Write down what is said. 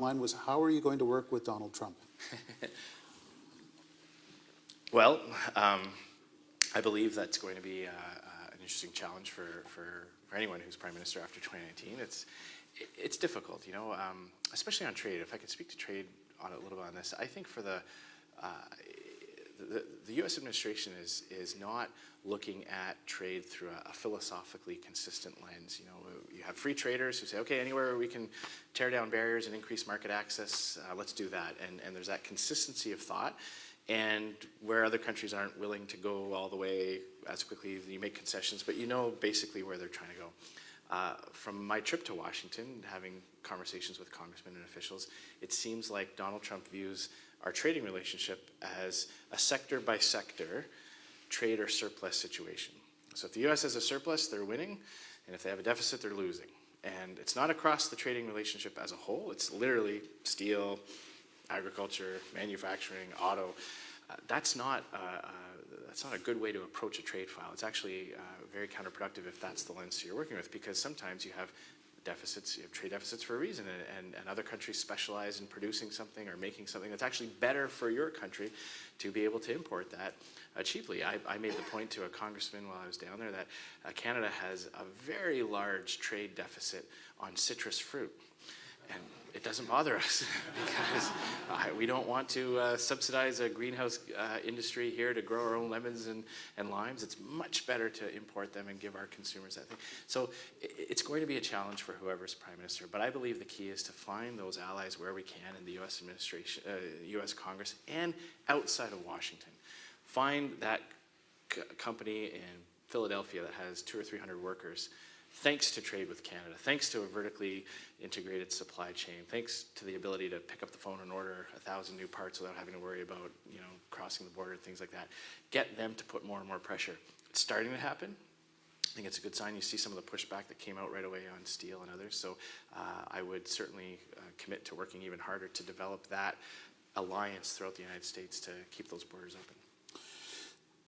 Mine was, how are you going to work with Donald Trump? Well, I believe that's going to be an interesting challenge for anyone who's Prime Minister after 2019. It's difficult, you know, especially on trade. If I could speak to trade on a little bit on this, I think for the U.S. administration is not looking at trade through a philosophically consistent lens. You know, you have free traders who say, okay, anywhere we can tear down barriers and increase market access, let's do that. And there's that consistency of thought. And where other countries aren't willing to go all the way as quickly, you make concessions, but you know basically where they're trying to go. From my trip to Washington, having conversations with congressmen and officials, it seems like Donald Trump views our trading relationship as a sector-by-sector trade or surplus situation. So if the U.S. has a surplus, they're winning, and if they have a deficit, they're losing. And it's not across the trading relationship as a whole. It's literally steel, agriculture, manufacturing, auto. That's not a good way to approach a trade file. It's actually very counterproductive if that's the lens you're working with, because sometimes you have deficits, you have trade deficits for a reason, and other countries specialize in producing something or making something that's actually better for your country to be able to import that cheaply. I made the point to a congressman while I was down there that Canada has a very large trade deficit on citrus fruit. And it doesn't bother us because we don't want to subsidize a greenhouse industry here to grow our own lemons and limes. It's much better to import them and give our consumers that thing. So it's going to be a challenge for whoever's Prime Minister, but I believe the key is to find those allies where we can in the U.S. administration, U.S. Congress, and outside of Washington. Find that company in Philadelphia that has 200 or 300 workers, thanks to trade with Canada, thanks to a vertically integrated supply chain, thanks to the ability to pick up the phone and order 1,000 new parts without having to worry about, you know, crossing the border and things like that. Get them to put more and more pressure. It's starting to happen. I think it's a good sign. You see some of the pushback that came out right away on steel and others. So I would certainly commit to working even harder to develop that alliance throughout the United States to keep those borders open.